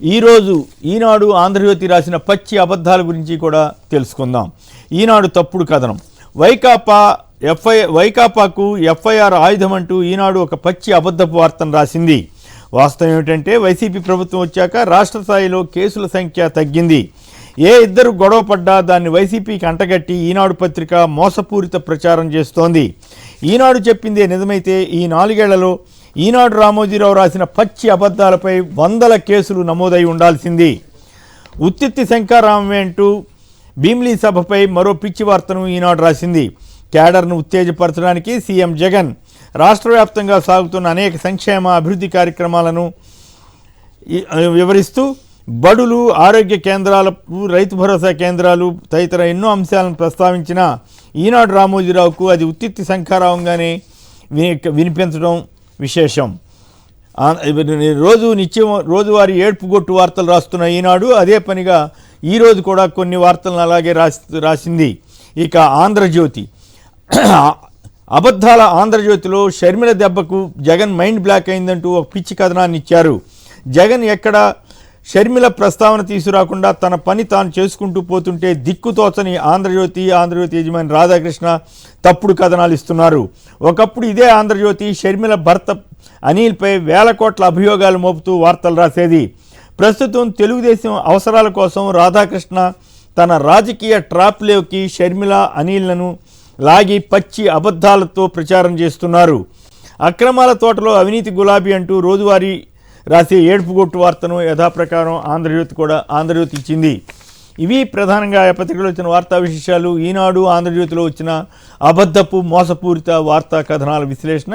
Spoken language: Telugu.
ఈరోజు ఈనాడు ఆంధ్రజ్యోతి రాసిన పచ్చి అబద్ధాల గురించి కూడా తెలుసుకుందాం. ఈనాడు తప్పుడు కథనం. వైకాపాకు ఎఫ్ఐఆర్ ఆయుధం అంటూ ఈనాడు ఒక పచ్చి అబద్ధపు వార్తను రాసింది. వాస్తవం ఏమిటంటే వైసీపీ ప్రభుత్వం వచ్చాక రాష్ట్ర స్థాయిలో కేసుల సంఖ్య తగ్గింది. ఏ ఇద్దరు గొడవ పడ్డా దాన్ని వైసీపీకి అంటగట్టి ఈనాడు పత్రిక మోసపూరిత ప్రచారం చేస్తోంది. ఈనాడు చెప్పిందే నిజమైతే ఈ 4 ఏళ్లలో ఈనాడు రామోజీరావు రాసిన పచ్చి అబద్ధాలపై 100 కేసులు నమోదై ఉండాల్సింది. ఉత్తిత్తి శంకారామే అంటూ భీమిలీ సభపై మరో పిచ్చి వార్తను ఈనాడు రాసింది. క్యాడర్ను ఉత్తేజపరచడానికి సీఎం జగన్ రాష్ట్ర వ్యాప్తంగా సాగుతున్న అనేక సంక్షేమ అభివృద్ధి కార్యక్రమాలను వివరిస్తూ బడులు, ఆరోగ్య కేంద్రాలకు, రైతు భరోసా కేంద్రాలు తదితర ఎన్నో అంశాలను ప్రస్తావించిన ఈనాడు రామోజీరావుకు అది ఉత్తిత్తి శంఖారావంగానే వినిపించడం విశేషం. రోజువారీ ఏడ్పుగొట్టు వార్తలు రాస్తున్న ఈనాడు అదే పనిగా ఈరోజు కూడా కొన్ని వార్తలను అలాగే రాసింది. ఇక ఆంధ్రజ్యోతి అబద్ధాల ఆంధ్రజ్యోతిలో షర్మిల దెబ్బకు జగన్ మైండ్ బ్లాక్ అయిందంటూ ఒక పిచ్చి కథనాన్ని ఇచ్చారు. జగన్ ఎక్కడ షర్మిల ప్రస్తావన తీసుకురాకుండా తన పని తాను చేసుకుంటూ పోతుంటే దిక్కుతోచని ఆంధ్రజ్యోతి యజమాని రాధాకృష్ణ తప్పుడు కథనాలు ఇస్తున్నారు. ఒకప్పుడు ఇదే ఆంధ్రజ్యోతి షర్మిల భర్త అనిల్పై వేల కోట్ల అభియోగాలు మోపుతూ వార్తలు రాసేది. ప్రస్తుతం తెలుగుదేశం అవసరాల కోసం రాధాకృష్ణ తన రాజకీయ ట్రాప్లోకి షర్మిల, అనిల్లను లాగి పచ్చి అబద్ధాలతో ప్రచారం చేస్తున్నారు. అక్రమాల తోటలో అవినీతి గులాబీ అంటూ రోజువారీ రాసే ఏడుపుగొట్టు వార్తను యథాప్రకారం ఆంధ్రజ్యోతి ఇచ్చింది. ఇవి ప్రధానంగా ఆ పత్రికలో వచ్చిన వార్తా విశేషాలు. ఈనాడు ఆంధ్రజ్యోతిలో వచ్చిన అబద్ధపు మోసపూరిత వార్తా కథనాల విశ్లేషణ.